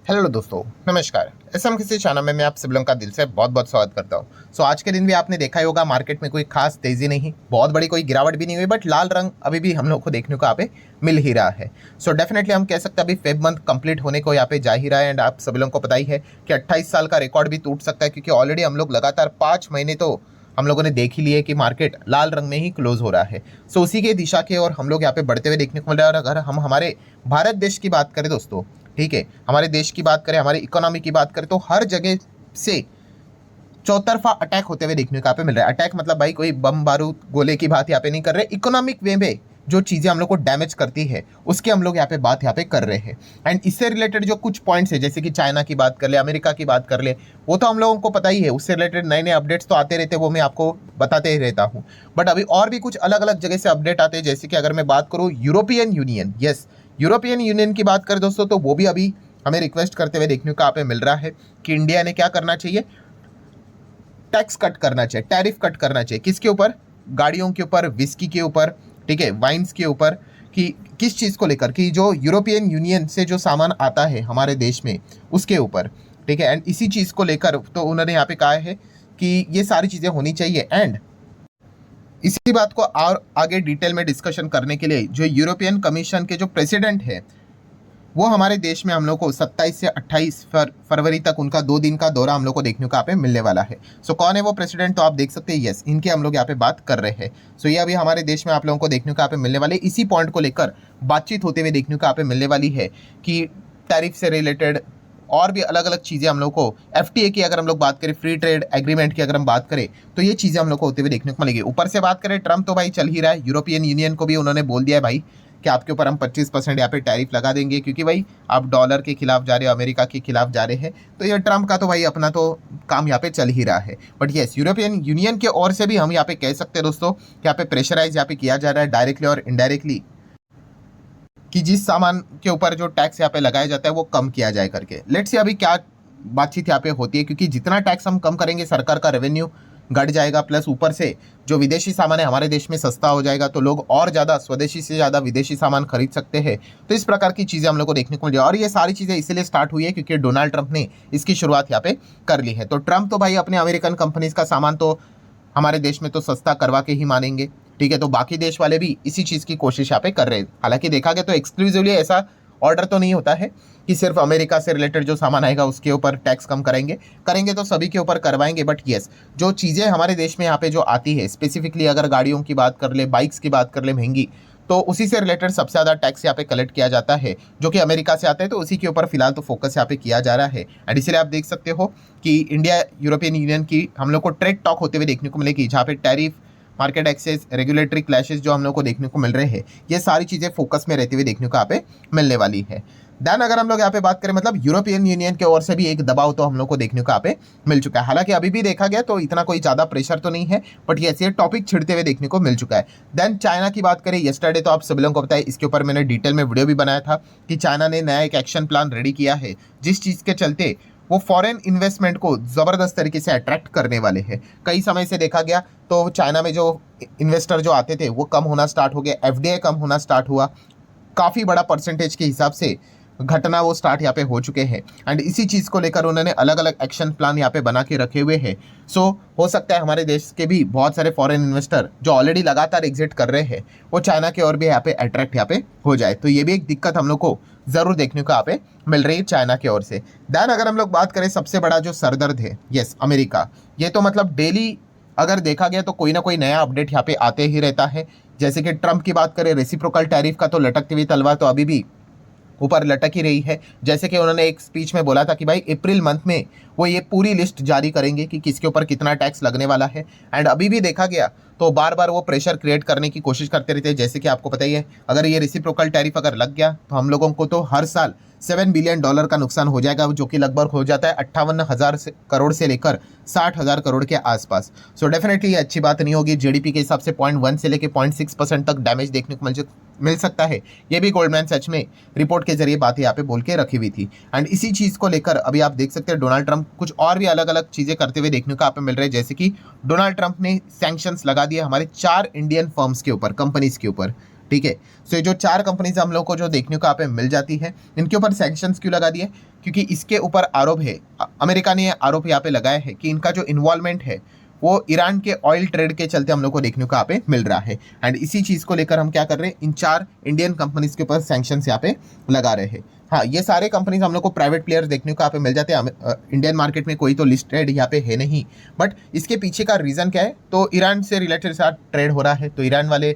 Hello दोस्तों, नमस्कार। SM किसी चैनल में मैं आप सभी लोगों का दिल से बहुत बहुत स्वागत करता हूं। आज के दिन भी आपने देखा ही होगा, मार्केट में कोई खास तेजी नहीं, बहुत बड़ी कोई गिरावट भी नहीं हुई, बट लाल रंग अभी भी हम लोग को देखने को यहाँ पे मिल ही रहा है। डेफिनेटली हम कह सकते हैं अभी फेब मंथ कंप्लीट होने को यहाँ पे जा ही रहा है। एंड आप सभी लोगों को पता ही है कि 28 साल का रिकॉर्ड भी टूट सकता है, क्योंकि ऑलरेडी हम लोग लगातार 5 महीने तो हम लोगों ने देख ही लिए कि मार्केट लाल रंग में ही क्लोज हो रहा है। उसी के दिशा के और हम लोग यहाँ पे बढ़ते हुए देखने को मिल रहा है। और अगर हम हमारे भारत देश की बात करें दोस्तों, ठीक है, हमारे देश की बात करें, हमारी इकोनॉमी की बात करें, तो हर जगह से चौतरफा अटैक होते हुए देखने को यहाँ पे मिल रहा है। अटैक मतलब भाई कोई बम बारूद गोले की बात यहाँ पे नहीं कर रहे, इकोनॉमिक वे में जो चीजें हम लोग को डैमेज करती है उसकी हम लोग यहाँ पे बात यहाँ पे कर रहे हैं। एंड इससे रिलेटेड जो कुछ पॉइंट्स है, जैसे कि चाइना की बात कर ले, अमेरिका की बात कर ले, वो तो हम लोगों को पता ही है। उससे रिलेटेड नए नए अपडेट्स तो आते रहते हैं, वो मैं आपको बताते ही रहता हूँ। बट अभी और भी कुछ अलग अलग जगह से अपडेट आते हैं, जैसे कि अगर मैं बात करूँ European union, yes, European union की बात करें दोस्तों, तो वो भी अभी हमें रिक्वेस्ट करते हुए देखने को यहाँ पे मिल रहा है कि इंडिया ने क्या करना चाहिए, टैक्स कट करना चाहिए, टैरिफ कट करना चाहिए। किसके ऊपर? गाड़ियों के ऊपर, विस्की के ऊपर, ठीक है, वाइन्स के ऊपर। कि किस चीज़ को लेकर? कि जो यूरोपियन यूनियन से जो सामान आता है हमारे देश में उसके ऊपर, ठीक है। एंड इसी चीज़ को लेकर तो उन्होंने यहाँ पे कहा है कि ये सारी चीज़ें होनी चाहिए। एंड इसी बात को और आगे डिटेल में डिस्कशन करने के लिए जो यूरोपियन कमीशन के जो प्रेसिडेंट है, वो हमारे देश में हम लोग को 27 से 28 फरवरी तक उनका 2 दिन का दौरा हम लोग को देखने को यहाँ पे मिलने वाला है। कौन है वो प्रेसिडेंट? तो आप देख सकते हैं, यस, इनके हम लोग यहाँ पे बात कर रहे हैं। ये अभी हमारे देश में आप लोगों को देखने को यहाँ पे मिलने वाले, इसी पॉइंट को लेकर बातचीत होते हुए देखने को यहाँ पे मिलने वाली है कि टैरिफ से रिलेटेड और भी अलग अलग चीज़ें हम लोग को, एफटीए की अगर हम लोग बात करें, फ्री ट्रेड एग्रीमेंट की अगर हम बात करें, तो ये चीज़ें हम लोग को होते हुए देखने को मिलेगी। ऊपर से बात करें, ट्रम्प तो भाई चल ही रहा है, यूरोपियन यूनियन को भी उन्होंने बोल दिया है भाई कि आपके ऊपर हम 25% यहाँ पे टैरिफ लगा देंगे, क्योंकि भाई आप डॉलर के खिलाफ जा रहे हो, अमेरिका के खिलाफ जा रहे हैं। तो ये ट्रम्प का तो भाई अपना तो काम यहाँ पे चल ही रहा है। बट येस, यूरोपियन यूनियन के ओर से भी हम यहाँ पे कह सकते हैं दोस्तों कि यहाँ पे प्रेशराइज यहाँ पे किया जा रहा है डायरेक्टली और इनडायरेक्टली, कि जिस सामान के ऊपर जो टैक्स यहाँ पे लगाया जाता है वो कम किया जाए करके। लेट्स सी अभी क्या बातचीत यहाँ पे होती है, क्योंकि जितना टैक्स हम कम करेंगे सरकार का रेवेन्यू घट जाएगा, प्लस ऊपर से जो विदेशी सामान है हमारे देश में सस्ता हो जाएगा, तो लोग और ज़्यादा स्वदेशी से ज़्यादा विदेशी सामान खरीद सकते हैं। तो इस प्रकार की चीज़ें हम लोग को देखने को मिल जाए। और ये सारी चीज़ें इसलिए स्टार्ट हुई है क्योंकि डोनाल्ड ट्रंप ने इसकी शुरुआत यहाँ पे कर ली है। तो ट्रंप तो भाई अपने अमेरिकन कंपनीज का सामान तो हमारे देश में तो सस्ता करवा के ही मानेंगे, ठीक है। तो बाकी देश वाले भी इसी चीज़ की कोशिश यहाँ पे कर रहे हैं। हालांकि देखा गया तो एक्सक्लूसिवली ऐसा ऑर्डर तो नहीं होता है कि सिर्फ अमेरिका से रिलेटेड जो सामान आएगा उसके ऊपर टैक्स कम करेंगे तो सभी के ऊपर करवाएंगे। बट येस, जो चीज़ें हमारे देश में यहाँ पे जो आती है, स्पेसिफिकली अगर गाड़ियों की बात कर ले, बाइक्स की बात कर ले महंगी, तो उसी से रिलेटेड सबसे ज़्यादा टैक्स यहाँ पे कलेक्ट किया जाता है, जो कि अमेरिका से आता है। तो उसी के ऊपर फिलहाल तो फोकस यहाँ पे किया जा रहा है। एंड इसलिए आप देख सकते हो कि इंडिया यूरोपियन यूनियन की हम लोग को ट्रेड टॉक होते हुए देखने को मिलेगी, जहाँ पे tariff, market access, regulatory clashes जो हम लोग को देखने को मिल रहे हैं, ये सारी चीज़ें फोकस में रहते हुए देखने को यहाँ पे मिलने वाली है। देन अगर हम लोग यहाँ पे बात करें, मतलब यूरोपियन यूनियन की ओर से भी एक दबाव तो हम लोग को देखने को यहाँ पे मिल चुका है। हालांकि अभी भी देखा गया तो इतना कोई ज़्यादा प्रेशर तो नहीं है, बट ये टॉपिक छिड़ते हुए देखने को मिल चुका है। देन चाइना की बात करें, यस्टरडे तो आप सभी लोगों को पता है, इसके ऊपर मैंने डिटेल में वीडियो भी बनाया था कि चाइना ने नया एक एक्शन प्लान रेडी किया है, जिस चीज़ के चलते वो फॉरेन इन्वेस्टमेंट को ज़बरदस्त तरीके से अट्रैक्ट करने वाले हैं। कई समय से देखा गया तो चाइना में जो इन्वेस्टर जो आते थे वो कम होना स्टार्ट हो गया, एफडीआई कम होना स्टार्ट हुआ, काफ़ी बड़ा परसेंटेज के हिसाब से घटना वो स्टार्ट यहाँ पे हो चुके हैं। एंड इसी चीज़ को लेकर उन्होंने अलग अलग एक्शन प्लान यहाँ पे बना के रखे हुए हैं। हो सकता है हमारे देश के भी बहुत सारे फॉरेन इन्वेस्टर जो ऑलरेडी लगातार एग्जिट कर रहे हैं, वो चाइना के और भी यहाँ पे अट्रैक्ट यहाँ पे हो जाए। तो ये भी एक दिक्कत हम लोग को ज़रूर देखने को यहाँ पे मिल रही है चाइना की ओर से। दैन अगर हम लोग बात करें, सबसे बड़ा जो सरदर्द है, यस, अमेरिका। ये तो मतलब डेली अगर देखा गया तो कोई ना कोई नया अपडेट यहाँ पे आते ही रहता है। जैसे कि ट्रंप की बात करें, रेसिप्रोकल टैरिफ का तो लटकती हुई तलवार तो अभी भी ऊपर लटक ही रही है। जैसे कि उन्होंने एक स्पीच में बोला था कि भाई अप्रैल मंथ में वो ये पूरी लिस्ट जारी करेंगे कि किसके ऊपर कितना टैक्स लगने वाला है। एंड अभी भी देखा गया तो बार बार वो प्रेशर क्रिएट करने की कोशिश करते रहते हैं। जैसे कि आपको पता ही है, अगर ये रेसिप्रोकल टैरिफ अगर लग गया तो हम लोगों को तो हर साल $7 बिलियन का नुकसान हो जाएगा, जो कि लगभग हो जाता है 58,000 करोड़ से लेकर 60,000 करोड़ के आसपास। डेफिनेटली ये अच्छी बात नहीं होगी। जीडीपी के हिसाब से 0.1 से लेकर 0.6% तक डैमेज देखने को मिल सकता है। ये भी गोल्डमैन सच में रिपोर्ट के जरिए बात यहाँ पे बोल के रखी हुई थी। एंड इसी चीज़ को लेकर अभी आप देख सकते हैं डोनाल्ड ट्रंप कुछ और भी अलग अलग चीज़ें करते हुए देखने को यहाँ पे मिल रहे हैं। जैसे कि डोनाल्ड ट्रंप ने सैंक्शंस लगा दिए हमारे 4 इंडियन फर्म्स के ऊपर, कंपनीज के ऊपर, ठीक है। सो ये जो 4 कंपनीज हम लोग को जो देखने को यहाँ पे मिल जाती है, इनके ऊपर सैंक्शंस क्यों लगा दिए? क्योंकि इसके ऊपर आरोप है, अमेरिका ने आरोप यहाँ पे लगाया है कि इनका जो इन्वॉल्वमेंट है वो ईरान के ऑयल ट्रेड के चलते हम लोग को देखने को यहाँ पे मिल रहा है। एंड इसी चीज़ को लेकर हम क्या कर रहे हैं, इन 4 इंडियन कंपनीज के ऊपर सैंक्शंस यहाँ पे लगा रहे हैं। हाँ, ये सारे कंपनीज हम लोग को प्राइवेट प्लेयर्स देखने को यहाँ पे मिल जाते हैं। इंडियन मार्केट में कोई तो लिस्टेड यहाँ पे है नहीं, बट इसके पीछे का रीज़न क्या है? तो ईरान से रिलेटेड साथ ट्रेड हो रहा है, तो ईरान वाले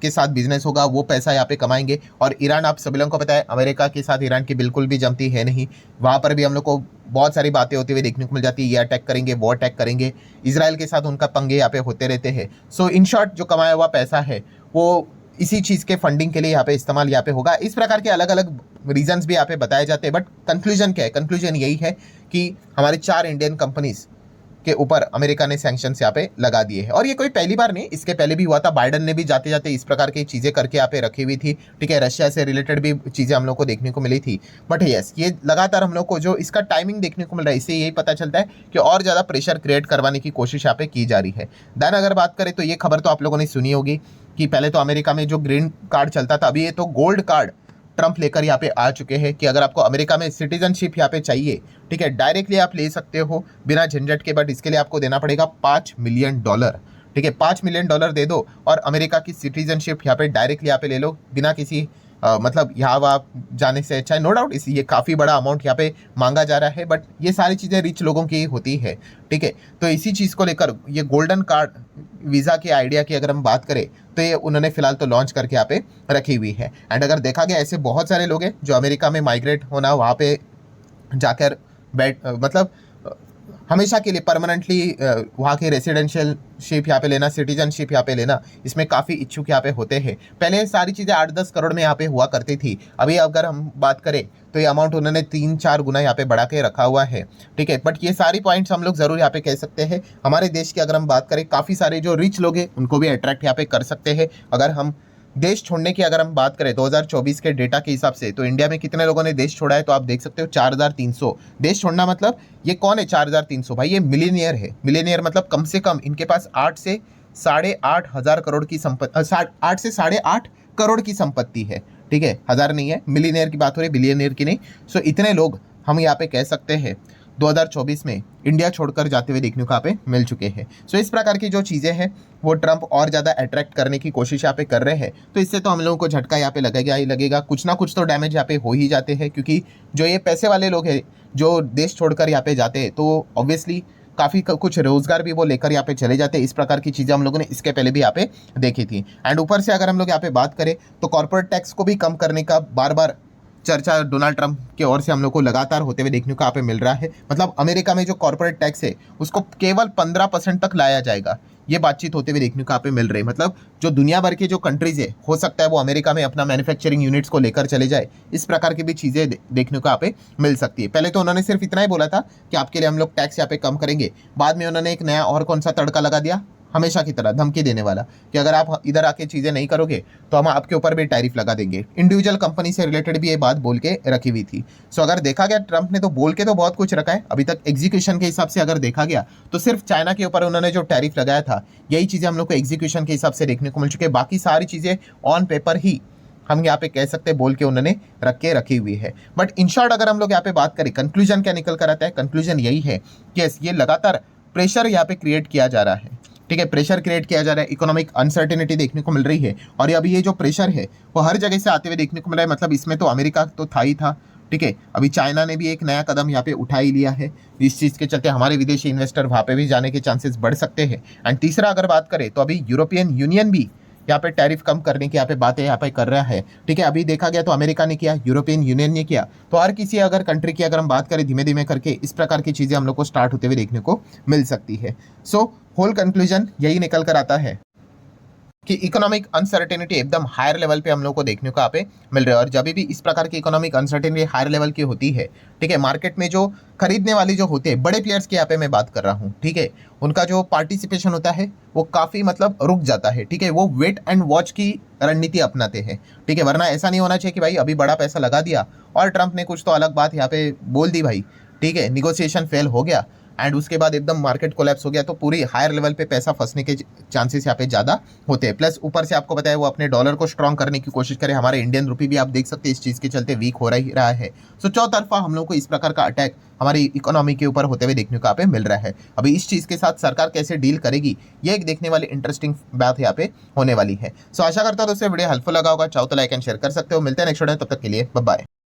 के साथ बिजनेस होगा, वो पैसा यहाँ पे कमाएंगे। और ईरान, आप सभी लोगों को पता है, अमेरिका के साथ ईरान की बिल्कुल भी जमती है नहीं। वहाँ पर भी हम लोग को बहुत सारी बातें होती हुई देखने को मिल जाती है, ये अटैक करेंगे, वो अटैक करेंगे। इजराइल के साथ उनका पंगे यहाँ पे होते रहते हैं। सो इन शॉर्ट, जो कमाया हुआ पैसा है वो इसी चीज़ के फंडिंग के लिए यहाँ पे इस्तेमाल यहाँ पे होगा। इस प्रकार के अलग अलग रीजंस भी यहाँ पे बताए जाते हैं, बट कंक्लूजन क्या है? कंक्लूजन यही है कि हमारी 4 इंडियन कंपनीज के ऊपर अमेरिका ने सैंक्शंस यहाँ पे लगा दिए हैं। और ये कोई पहली बार नहीं, इसके पहले भी हुआ था। बाइडन ने भी जाते जाते इस प्रकार की चीज़ें करके यहाँ पे रखी हुई थी, ठीक है। रशिया से रिलेटेड भी चीज़ें हम लोग को देखने को मिली थी। बट यस, ये लगातार हम लोग को जो इसका टाइमिंग देखने को मिल रहा है, इससे यही पता चलता है कि और ज़्यादा प्रेशर क्रिएट करवाने की कोशिश यहाँ पे की जा रही है। देन अगर बात करें तो ये खबर तो आप लोगों ने सुनी होगी कि पहले तो अमेरिका में जो ग्रीन कार्ड चलता था, अभी ये तो गोल्ड कार्ड ट्रंप लेकर यहाँ पे आ चुके हैं कि अगर आपको अमेरिका में सिटीजनशिप यहाँ पे चाहिए, ठीक है, डायरेक्टली आप ले सकते हो बिना झंझट के। बट इसके लिए आपको देना पड़ेगा $5 मिलियन, ठीक है। $5 मिलियन दे दो और अमेरिका की सिटीजनशिप यहाँ पे डायरेक्टली यहाँ पे ले लो, बिना किसी मतलब यहाँ वहाँ जाने से अच्छा है। नो डाउट ये काफ़ी बड़ा अमाउंट यहाँ पे मांगा जा रहा है, बट ये सारी चीज़ें रिच लोगों की होती है, ठीक है। तो इसी चीज़ को लेकर ये गोल्डन कार्ड वीज़ा के आइडिया की अगर हम बात करें तो ये उन्होंने फिलहाल तो लॉन्च करके यहाँ पे रखी हुई है। एंड अगर देखा गया, ऐसे बहुत सारे लोग हैं जो अमेरिका में माइग्रेट होना, वहाँ पे जाकर मतलब हमेशा के लिए परमानेंटली वहाँ के रेसिडेंशियलशिप यहाँ पे लेना, सिटीजनशिप यहाँ पे लेना, इसमें काफ़ी इच्छुक यहाँ पे होते हैं। पहले सारी चीज़ें 8-10 करोड़ में यहाँ पे हुआ करती थी। अभी अगर हम बात करें तो ये अमाउंट उन्होंने 3-4 गुना यहाँ पे बढ़ा के रखा हुआ है, ठीक है। बट ये सारी पॉइंट्स हम लोग ज़रूर यहाँ पे कह सकते हैं, हमारे देश की अगर हम बात करें, काफ़ी सारे जो रिच लोग हैं उनको भी अट्रैक्ट यहाँ पे कर सकते हैं। अगर हम देश छोड़ने की अगर हम बात करें 2024 के डेटा के हिसाब से, तो इंडिया में कितने लोगों ने देश छोड़ा है, तो आप देख सकते हो 4300। देश छोड़ना मतलब ये कौन है 4300? भाई ये मिलीनियर है। मिलीनियर मतलब कम से कम इनके पास 8 से 8.5 हज़ार करोड़ की संपत्ति, 8 से 8.5 करोड़ की संपत्ति है, ठीक है। हज़ार नहीं है, मिलीनियर की बात हो रही है, बिलियनियर की नहीं। सो इतने लोग हम यहाँ पे कह सकते हैं 2024 में इंडिया छोड़कर जाते हुए देखने को यहाँ पे मिल चुके हैं। सो इस प्रकार की जो चीज़ें हैं वो ट्रंप और ज़्यादा अट्रैक्ट करने की कोशिश यहाँ पे कर रहे हैं। तो इससे तो हम लोगों को झटका यहाँ पे लगेगा ही लगेगा, कुछ ना कुछ तो डैमेज यहाँ पे हो ही जाते हैं। क्योंकि जो ये पैसे वाले लोग हैं जो देश छोड़कर यहाँ पे जाते हैं, तो ऑब्वियसली काफ़ी कुछ रोजगार भी वो लेकर यहाँ पे चले जाते हैं। इस प्रकार की चीज़ें हम लोगों ने इसके पहले भी यहाँ पे देखी थी। एंड ऊपर से अगर हम लोग यहाँ पे बात करें तो कॉर्पोरेट टैक्स को भी कम करने का बार बार चर्चा डोनाल्ड ट्रंप की ओर से हम लोग को लगातार होते हुए देखने को यहाँ पे मिल रहा है। मतलब अमेरिका में जो कॉर्पोरेट टैक्स है उसको केवल 15% तक लाया जाएगा, ये बातचीत होते हुए देखने को यहाँ पे मिल रही है। मतलब जो दुनिया भर के जो कंट्रीज है, हो सकता है वो अमेरिका में अपना मैन्युफैक्चरिंग यूनिट्स को लेकर चले जाए। इस प्रकार की भी चीज़ें देखने को यहाँ पे मिल सकती है। पहले तो उन्होंने सिर्फ इतना ही बोला था कि आपके लिए हम लोग टैक्स यहाँ पे कम करेंगे, बाद में उन्होंने एक नया और कौन सा तड़का लगा दिया, हमेशा की तरह धमकी देने वाला, कि अगर आप इधर आके चीज़ें नहीं करोगे तो हम आपके ऊपर भी टैरिफ लगा देंगे। इंडिविजुअल कंपनी से रिलेटेड भी ये बात बोल के रखी हुई थी। सो अगर देखा गया, ट्रंप ने तो बोल के तो बहुत कुछ रखा है, अभी तक एग्जीक्यूशन के हिसाब से अगर देखा गया तो सिर्फ चाइना के ऊपर उन्होंने जो टैरिफ लगाया था, यही चीज़ें हम लोग को एग्जीक्यूशन के हिसाब से देखने को मिल चुकी है। बाकी सारी चीज़ें ऑन पेपर ही हम यहाँ पे कह सकते हैं बोल के उन्होंने रखी हुई है। बट इन शॉर्ट अगर हम लोग यहाँ पे बात करें, कंक्लूजन क्या निकल कर आता है? कंक्लूजन यही है कि ये लगातार प्रेशर यहाँ पे क्रिएट किया जा रहा है, ठीक है। प्रेशर क्रिएट किया जा रहा है, इकोनॉमिक अनसर्टेनिटी देखने को मिल रही है। और अभी ये जो प्रेशर है वो हर जगह से आते हुए देखने को मिल रहा है। मतलब इसमें तो अमेरिका तो था ही था, ठीक है। अभी चाइना ने भी एक नया कदम यहाँ पे उठा ही लिया है। इस चीज़ के चलते हमारे विदेशी इन्वेस्टर वहाँ पे भी जाने के चांसेस बढ़ सकते हैं। एंड तीसरा अगर बात करें तो अभी यूरोपियन यूनियन भी यहाँ पे टैरिफ कम करने की यहाँ पे बातें यहाँ पे कर रहा है, ठीक है। अभी देखा गया तो अमेरिका ने किया, यूरोपियन यूनियन ने किया, तो हर किसी अगर कंट्री की अगर हम बात करें धीमे धीमे करके इस प्रकार की चीज़ें हम लोग को स्टार्ट होते हुए देखने को मिल सकती है। सो होल कंक्लूजन यही निकल कर आता है कि इकोनॉमिक अनसर्टेनिटी एकदम हायर लेवल पे हम लोग को देखने को यहाँ पे मिल रहा है। और जब भी इस प्रकार की इकोनॉमिक अनसर्टेनिटी हायर लेवल की होती है, ठीक है, मार्केट में जो खरीदने वाली जो होते हैं बड़े प्लेयर्स की यहाँ पे मैं बात कर रहा हूँ, ठीक है, उनका जो पार्टिसिपेशन होता है वो काफ़ी मतलब रुक जाता है, ठीक है। वो वेट एंड वॉच की रणनीति अपनाते हैं, ठीक है। वरना ऐसा नहीं होना चाहिए कि भाई अभी बड़ा पैसा लगा दिया और ट्रंप ने कुछ तो अलग बात यहाँ पे बोल दी भाई, ठीक है, निगोसिएशन फेल हो गया, एंड उसके बाद एकदम मार्केट कोलैप्स हो गया तो पूरी हायर लेवल पे पैसा फंसने के चांसेस यहाँ पे ज़्यादा होते हैं। प्लस ऊपर से आपको पता है वो अपने डॉलर को स्ट्रॉन्ग करने की कोशिश करे, हमारे इंडियन रुपी भी आप देख सकते हैं इस चीज़ के चलते वीक हो रहा है। सो चौतरफा हम लोग को इस प्रकार का अटैक हमारी इकोनॉमी के ऊपर होते हुए देखने को यहाँ पे मिल रहा है। अभी इस चीज़ के साथ सरकार कैसे डील करेगी ये एक देखने वाली इंटरेस्टिंग बात यहाँ पे होने वाली है। सो आशा करता हूँ दोस्तों वीडियो हेल्पफुल लगा होगा, चाहो तो लाइक एंड शेयर कर सकते हो। मिलते हैं नेक्स्ट वीडियो, तब तक के लिए बाय बाय।